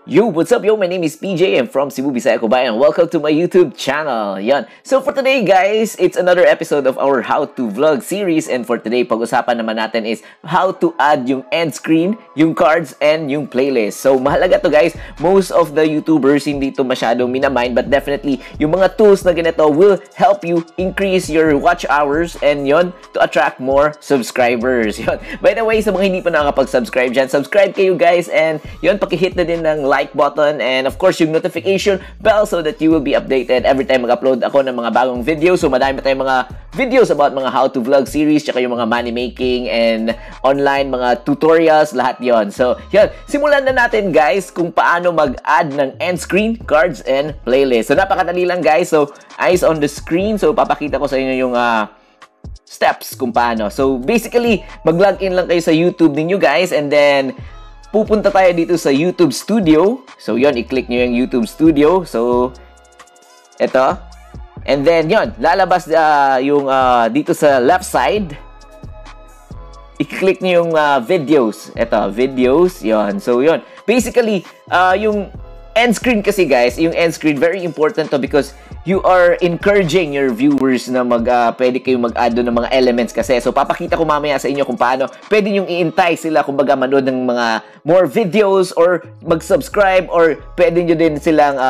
Yo, what's up, yo? My name is PJ. I'm from Cebu, Bisaya, Cubao. Welcome to my YouTube channel. Yan. So for today, guys, it's another episode of our How to Vlog series. And for today, pag-usapan naman natin is how to add yung end screen, yung cards, and yung playlist. So mahalaga to, guys. Most of the YouTubers hindi to masyadong minamind, but definitely yung mga tools na ganito will help you increase your watch hours and yon to attract more subscribers. Yon. By the way, sa mga hindi pa nakakapag-subscribe dyan, subscribe kayo, guys. And yon, pakihit na din ng like button and of course yung notification bell so that you will be updated every time mag-upload ako ng mga bagong videos. So madami tayong mga videos about mga how to vlog series, tsaka yung mga money making and online mga tutorials, lahat yon. So yan, simulan na natin, guys, kung paano mag-add ng end screen, cards, and playlist. So napakadali lang, guys. So eyes on the screen. So papakita ko sa inyo yung steps kung paano. So basically, mag-login lang kayo sa YouTube ninyo, guys, and then pupunta tayo dito sa YouTube Studio. So, yon, i-click nyo yung YouTube Studio. So, eto. And then, yon, lalabas yung dito sa left side. I-click nyo yung videos. Eto, videos. Yon. So, yon. Basically, yung end screen kasi, guys, yung end screen, very important to because you are encouraging your viewers na pwede kayong mag-add ng mga elements kasi. So, papakita ko mamaya sa inyo kung paano pwede nyong i-entice sila kumbaga manood ng mga more videos or mag-subscribe or pwede nyo din silang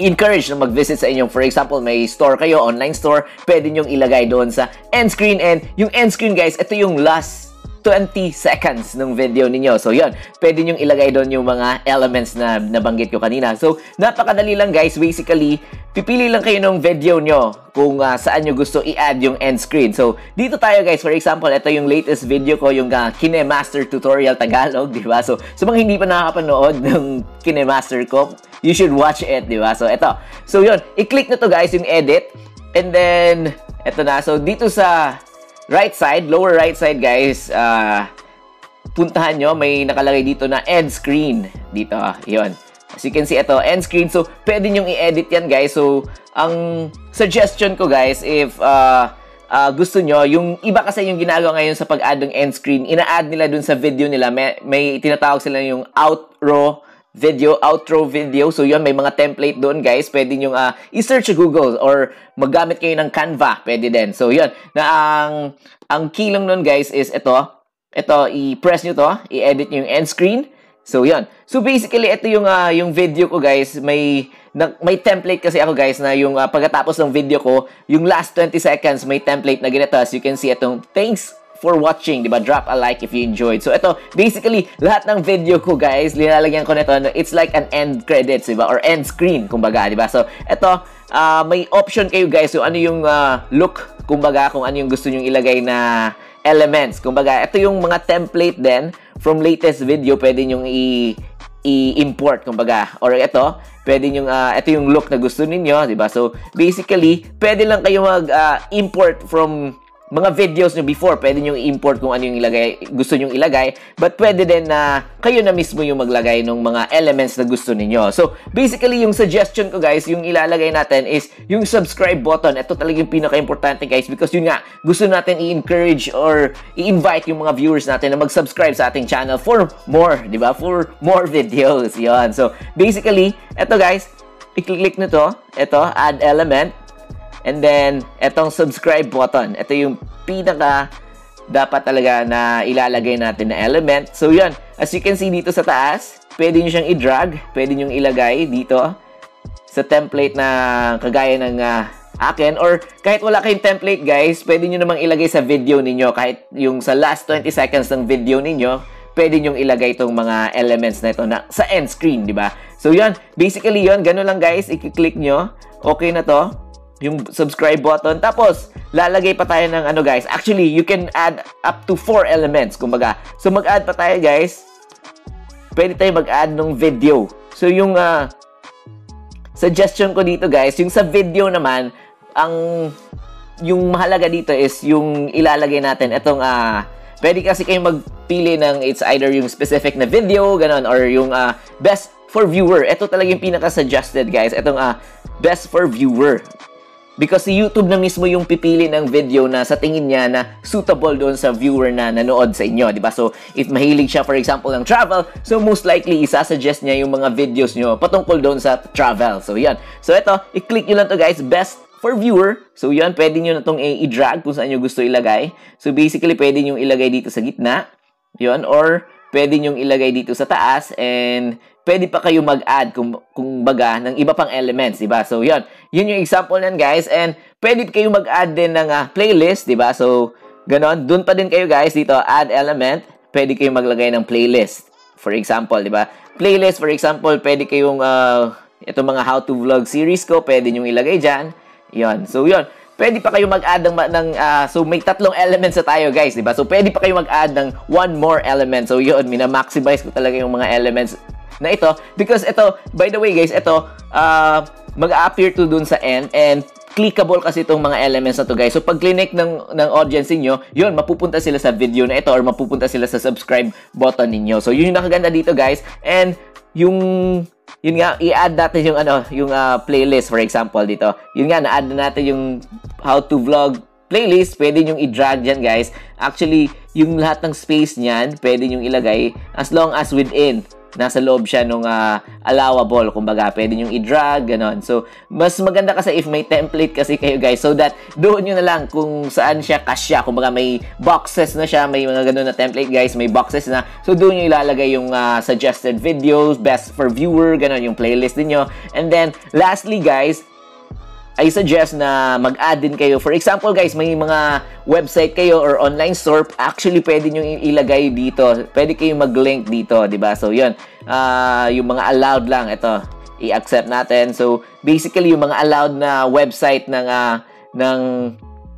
encourage na mag-visit sa inyong, for example, may store kayo, online store, pwede nyong ilagay doon sa end screen. And yung end screen, guys, ito yung last 20 seconds ng video ninyo. So, yun. Pwede nyong ilagay doon yung mga elements na nabanggit ko kanina. So, napakadali lang, guys. Basically, pipili lang kayo ng video nyo kung saan nyo gusto i-add yung end screen. So, dito tayo, guys. For example, ito yung latest video ko, yung KineMaster Tutorial Tagalog, di ba? So, sa mga hindi pa nakakapanood ng KineMaster ko, you should watch it, di ba? So, ito. So, yun. I-click na to, guys, yung edit. And then, ito na. So, dito sa right side, lower right side, guys, puntahan nyo, may nakalagay dito na end screen. Dito, yun. As you can see, ito, end screen. So, pwede nyong i-edit yan, guys. So, ang suggestion ko, guys, if gusto nyo, yung iba kasi yung ginagawa ngayon sa pag-add ng end screen, ina-add nila dun sa video nila. May tinatawag sila yung outro video. So, yun, may mga template doon, guys. Pwede nyo i-search sa Google or maggamit kayo ng Canva. Pwede din. So, yun. Ang key lang nun, guys, is ito. Ito, i-press nyo to. I-edit nyo yung end screen. So, yun. So, basically, ito yung video ko, guys. May template kasi ako, guys, na yung pagkatapos ng video ko, yung last 20 seconds, may template na ganito. As you can see, itong thanks for watching, diba? Drop a like if you enjoyed. So, ito, basically, lahat ng video ko, guys, linalagyan ko nito, it's like an end credits, diba? Or end screen, kumbaga, diba? So, ito, may option kayo, guys, so ano yung look, kumbaga, kung ano yung gusto nyong ilagay na elements. Kumbaga, ito yung mga template din from latest video, pwede nyong i-import, kumbaga. Or ito, pwede nyong, ito yung look na gusto ninyo, diba? So, basically, pwede lang kayo mag-import from mga videos nyo before. Pwede nyo i-import kung ano yung gusto nyo ilagay. But pwede din na kayo na mismo yung maglagay ng mga elements na gusto ninyo. So, basically, yung suggestion ko, guys, yung ilalagay natin is yung subscribe button. Ito talaga yung pinaka-importante, guys, because yun nga, gusto natin i-encourage or i-invite yung mga viewers natin na mag-subscribe sa ating channel for more, di ba? For more videos. Yan. So, basically, ito, guys, i-click nyo to. Ito, add element. And then, etong subscribe button. Ito yung pinaka dapat talaga na ilalagay natin na element. So, yun. As you can see dito sa taas, pwede nyo siyang i-drag. Pwede nyo ilagay dito sa template na kagaya ng akin. Or kahit wala kayong template, guys, pwede nyo namang ilagay sa video ninyo. Kahit yung sa last 20 seconds ng video ninyo, pwede nyo ilagay itong mga elements na ito sa end screen, di ba? So, yun. Basically, yun. Ganun lang, guys. I-click nyo. Okay na to. Yung subscribe button. Tapos, lalagay pa tayo ng ano, guys. Actually, you can add up to 4 elements, kumbaga. So, mag-add pa tayo, guys. Pwede tayo mag-add ng video. So, yung suggestion ko dito, guys, yung sa video naman, yung mahalaga dito is yung ilalagay natin. Itong, pwede kasi kayong magpili ng it's either yung specific na video, ganon, or yung best for viewer. Ito talaga yung pinaka-suggested, guys. Itong best for viewer. Because si YouTube na mismo yung pipili ng video na sa tingin niya na suitable doon sa viewer na nanood sa inyo, di ba? So, if mahilig siya, for example, ng travel, so most likely, isasuggest niya yung mga videos nyo patungkol doon sa travel. So, yan. So, ito, i-click nyo lang to guys, best for viewer. So, yan, pwede nyo na itong i-drag kung saan nyo gusto ilagay. So, basically, pwede nyo ilagay dito sa gitna. Yun, or pwede nyo ilagay dito sa taas, and pwede pa kayo mag-add kung baga ng iba pang elements, di ba? So, yun yung example nan guys, and pwede kayo mag-add din ng playlist, di ba? So, ganon, dun pa din kayo guys, dito, add element, pwede kayo maglagay ng playlist. For example, di ba? Playlist, for example, pwede kayong, itong mga how to vlog series ko, pwede nyo ilagay dyan. Yun, so yun. Pwede pa kayo mag-add so may tatlong elements na tayo guys, di ba? So, pwede pa kayo mag-add ng one more element. So, yun, mina-maximize ko talaga yung mga elements na ito, because ito, by the way guys, ito mag-a-appear to dun sa end, and clickable kasi itong mga elements na to guys. So pag click ng audience niyo, yun, mapupunta sila sa video na ito, or mapupunta sila sa subscribe button ninyo. So yun yung nakaganda dito guys, and yun nga, i-add natin yung playlist, for example dito. Yun nga, na-add na natin yung how to vlog playlist, pwede nyong i-drag dyan guys. Actually, yung lahat ng space niyan, pwede nyong ilagay as long as within nasa loob siya nung allowable, kumbaga pwede nyong i-drag, ganon. So, mas maganda kasi if may template kasi kayo guys, so that doon nyo na lang kung saan siya kasya, kumbaga may boxes na siya, may mga ganon na template guys, may boxes na, so doon nyo ilalagay yung suggested videos, best for viewer, ganon, yung playlist niyo. And then, lastly guys, I suggest na mag-add din kayo. For example guys, may mga website kayo or online store, actually pwede nyo ilagay dito. Pwede kayong mag-link dito, di ba? So, yun. Yung mga allowed lang, ito, i-accept natin. So, basically, yung mga allowed na website ng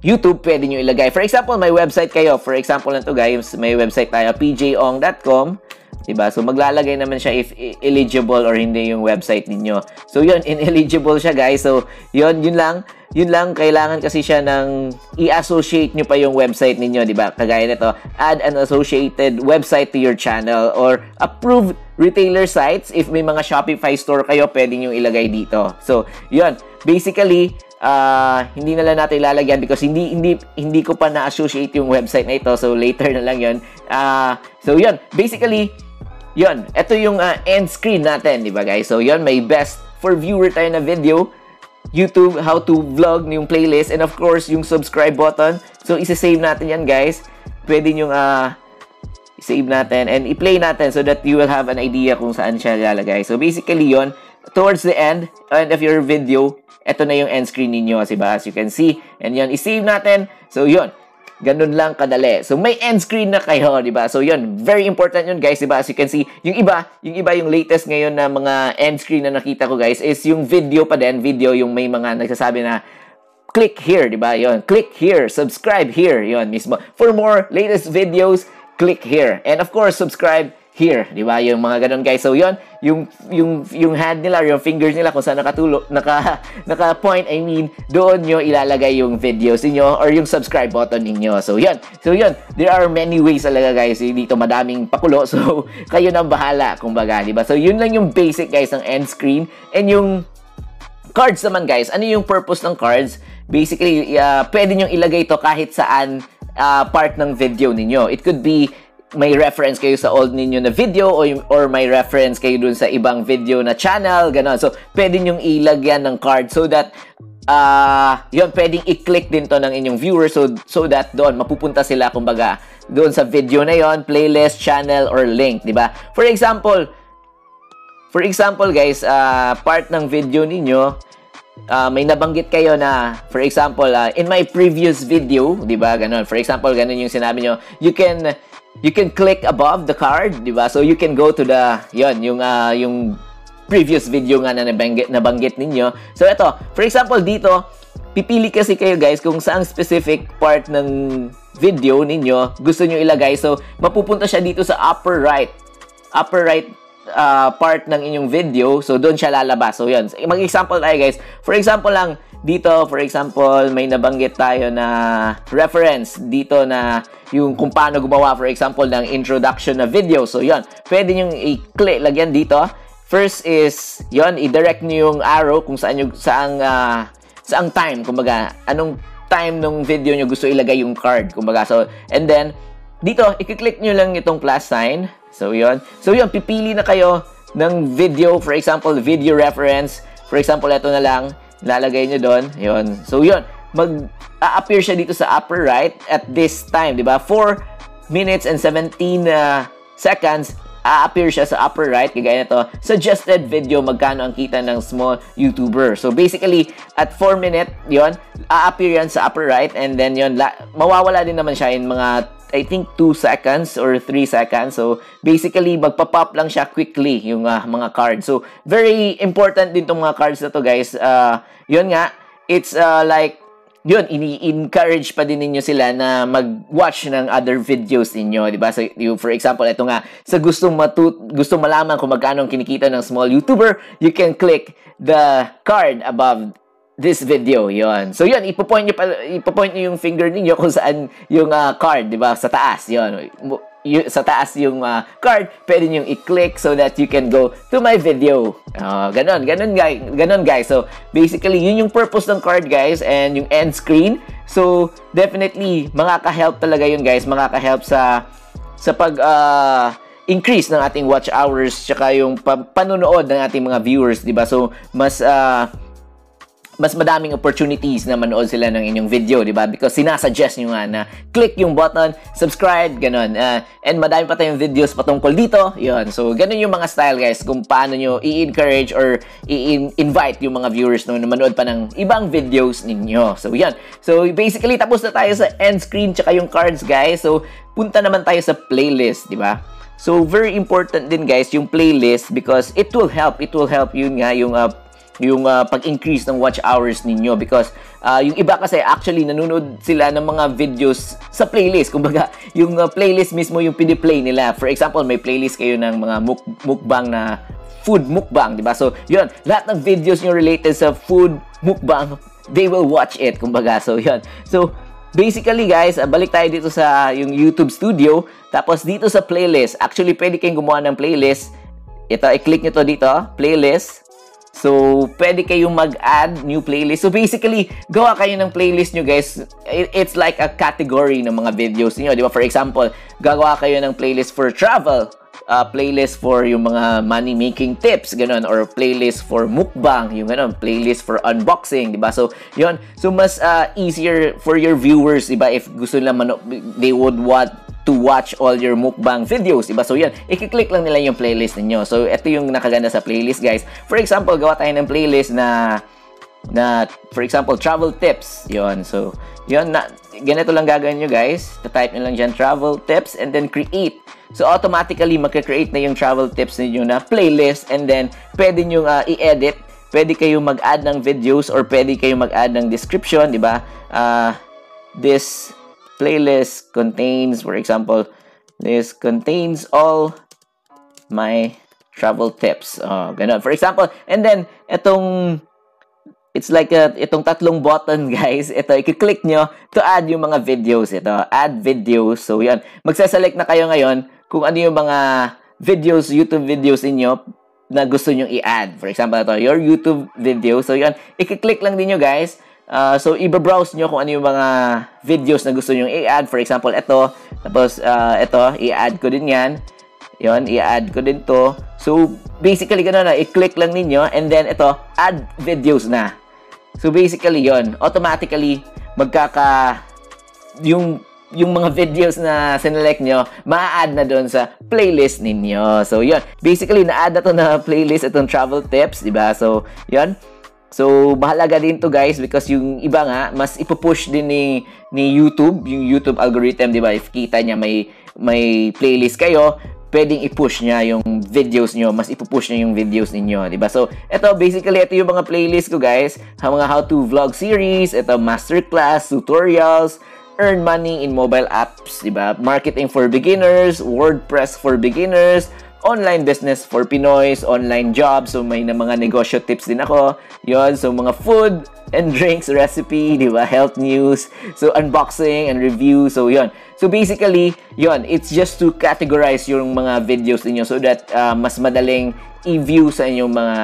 YouTube, pwede nyo ilagay. For example, may website kayo. For example lang to guys, may website tayo, pjong.com. Diba? So, maglalagay naman siya if eligible or hindi yung website ninyo. So, yun, ineligible siya, guys. So, yun lang. Yun lang, kailangan kasi siya ng i-associate nyo pa yung website ninyo, diba? Kagaya nito, add an associated website to your channel, or approved retailer sites. If may mga Shopify store kayo, pwede nyo ilagay dito. So, yun. Basically, hindi na lang natin ilalagyan because hindi ko pa na-associate yung website na ito. So, later na lang yun. So, yun. Basically, yun, ito yung end screen natin, di ba guys? So, yun, may best for viewer tayo na video, YouTube, how to vlog, yung playlist, and of course, yung subscribe button. So, isa-save natin yan, guys. Pwede yung save natin and i-play natin so that you will have an idea kung saan siya lalagay. So, basically, yun, towards the end of your video, ito na yung end screen ninyo, diba? As you can see. And yun, i-save natin. So, yun. Ganun lang kadali. So, may end screen na kayo, di ba? So, yun. Very important yun, guys, di ba? As you can see, yung iba, yung latest ngayon na mga end screen na nakita ko, guys, is yung video pa din. Video, yung may mga nagsasabi na, click here, di ba? Yun. Click here. Subscribe here. Yun, mismo. For more latest videos, click here. And, of course, subscribe here, di ba? Yung mga ganun, guys. So, yun, yung hand nila, yung fingers nila, kung saan naka-point, I mean, doon nyo ilalagay yung videos niyo or yung subscribe button ninyo. So, yun. There are many ways talaga, guys. Dito madaming pakulo. So, kayo nang bahala, kumbaga, di ba? So, yun lang yung basic, guys, ng end screen. And yung cards naman, guys. Ano yung purpose ng cards? Basically, pwede nyo ilagay to kahit saan part ng video ninyo. It could be may reference kayo sa old ninyo na video or may reference kayo dun sa ibang video na channel, gano'n. So, pwede nyong ilagyan ng card so that yun, pwedeng i-click din to ng inyong viewers so that doon mapupunta sila, kumbaga, doon sa video na yon, playlist, channel, or link, di ba? For example, guys, part ng video ninyo, may nabanggit kayo na, for example, in my previous video, di ba, gano'n. For example, gano'n yung sinabi nyo, you can click above the card, di ba? So, you can go to the, yung previous video nga na nabanggit ninyo. So, ito, for example, dito, pipili kasi kayo, guys, kung saang specific part ng video ninyo gusto nyo ilagay. So, mapupunta siya dito sa upper right part ng inyong video. So, doon siya lalabas. So, yun. Mag-example tayo, guys. For example lang, dito, for example, may nabanggit tayo na reference dito na yung kung paano gumawa, for example, ng introduction na video. So, yun. Pwede nyo i-click, lagyan dito. First is, yun, i-direct nyo yung arrow kung saan saang time, kumbaga, anong time nung video nyo gusto ilagay yung card, kumbaga. So, and then, dito, i-click nyo lang itong plus sign. So, yun. So, yun, pipili na kayo ng video, for example, video reference. For example, ito na lang, lalagay nyo doon. Yun. So, yun, mag-appear siya dito sa upper right at this time, di ba? 4 minutes and 17 seconds, a-appear siya sa upper right, kagaya nito, suggested video, magkano ang kita ng small YouTuber. So, basically, at 4 minute, yon a-appear yan sa upper right, and then yon mawawala din naman siya in mga, I think, 2 seconds or 3 seconds. So, basically, magpa-pop lang siya quickly, yung mga cards. So, very important din itong mga cards na to, guys. Yun nga, it's like, yun, ini-encourage pa din ninyo sila na mag-watch ng other videos ninyo, di ba? So, for example, ito nga, sa gustong malaman kung magkano ang kinikita ng small YouTuber, you can click the card above this video, yon. So, yun, ipopoint nyo yung finger ninyo kung saan yung card, di ba? Sa taas, yon. Sa taas yung card, pwede nyo i-click so that you can go to my video. Ganon guys. So, basically, yun yung purpose ng card, guys, and yung end screen. So, definitely, makaka-help talaga yun, guys. Makaka-help sa increase ng ating watch hours, tsaka yung panonood ng ating mga viewers, di ba? So, mas madaming opportunities na manood sila ng inyong video, di ba? Because sinasuggest nyo nga na click yung button, subscribe, ganon. And madami pa tayong videos patungkol dito. Yun. So, ganon yung mga style, guys, kung paano nyo i-encourage or i-invite yung mga viewers na manood pa ng ibang videos ninyo. So, yan. So, basically, tapos na tayo sa end screen tsaka yung cards, guys. So, punta naman tayo sa playlist, di ba? So, very important din, guys, yung playlist because it will help. It will help yun nga, yung pag-increase ng watch hours ninyo because yung iba kasi actually nanonood sila ng mga videos sa playlist. Kumbaga, yung playlist mismo yung piniplay nila. For example, may playlist kayo ng mga mukbang na food mukbang, di ba? So, yun, lahat ng videos nyo related sa food mukbang, they will watch it, kumbaga. So, yun. So, basically, guys, balik tayo dito sa yung YouTube Studio. Tapos, dito sa playlist, actually, pwede kayong gumawa ng playlist. Ito, i-click nyo to dito, playlist. So, pwede kayong mag-add new playlist. So, basically, gawa kayo ng playlist nyo, guys. It's like a category ng mga videos niyo, di ba? For example, gagawa kayo ng playlist for travel, playlist for yung mga money-making tips, ganun, or playlist for mukbang, yung ganun, playlist for unboxing, di ba? So, yun. So, mas easier for your viewers, di ba? If gusto nila they would want to watch all your mukbang videos, diba? So, yan, i-click lang nila yung playlist ninyo. So, ito yung nakaganda sa playlist, guys. For example, gawa tayo ng playlist na for example, travel tips. Yon. So, yon, ganito lang gagawin nyo, guys. Type nyo lang dyan, travel tips, and then create. So, automatically, magka-create na yung travel tips ninyo na playlist, and then, pwede nyo i-edit. Pwede kayong mag-add ng videos, or pwede kayong mag-add ng description, diba? This playlist contains, for example, this contains all my travel tips. Ganun. For example, and then, it's like itong tatlong button, guys. Ito, i-click nyo to add yung mga videos. Ito, add videos. So, yan. Magsaselect na kayo ngayon kung ano yung mga videos, YouTube videos inyo na gusto nyo i-add. For example, ito, your YouTube video. So, yan. I-click lang din nyo, guys. So, i-browse nyo kung ano yung mga videos na gusto nyo i-add. For example, ito. Tapos, ito, i-add ko din yan. Yun, i-add ko din to. So, basically, gano'n na. I-click lang ninyo. And then, ito, add videos na. So, basically, yon, automatically, yung mga videos na sinelect nyo, ma-add na doon sa playlist ninyo. So, yon, basically, na-add na to na playlist itong travel tips, diba? So, yon. So, mahalaga din to, guys, because yung iba nga, mas ipupush din ni YouTube, yung YouTube algorithm, di ba? If kita niya may playlist kayo, pwedeng i-push niya yung videos nyo, mas ipupush niya yung videos ninyo, di ba? So, ito, basically, ito yung mga playlist ko, guys. Mga how-to vlog series, ito, masterclass, tutorials, earn money in mobile apps, di ba? Marketing for beginners, WordPress for beginners, online business for Pinoys, online jobs. So, may na mga negosyo tips din ako. Yon. So, mga food and drinks recipe, di ba? Health news. So, unboxing and review. So, yon. So, basically, yon. It's just to categorize yung mga videos niyo so that mas madaling i-view sa inyong mga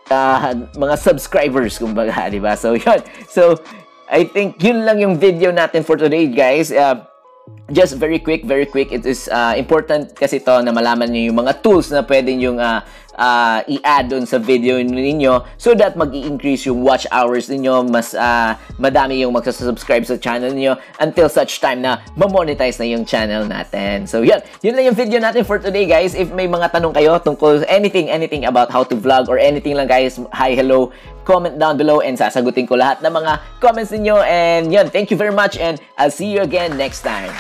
mga subscribers, kumbaga, di ba? So, yun. So, I think yun lang yung video natin for today, guys. Just very quick. It is important kasi to na malaman niyo yung mga tools na pwede yung i-add on sa video ninyo so that mag-i-increase yung watch hours ninyo, mas madami yung magsasubscribe sa channel niyo until such time na ma-monetize na yung channel natin. So yun lang yung video natin for today, guys. If may mga tanong kayo tungkol anything about how to vlog or anything lang, guys, hi, hello, comment down below and sasagutin ko lahat ng mga comments niyo. And yun, thank you very much and I'll see you again next time.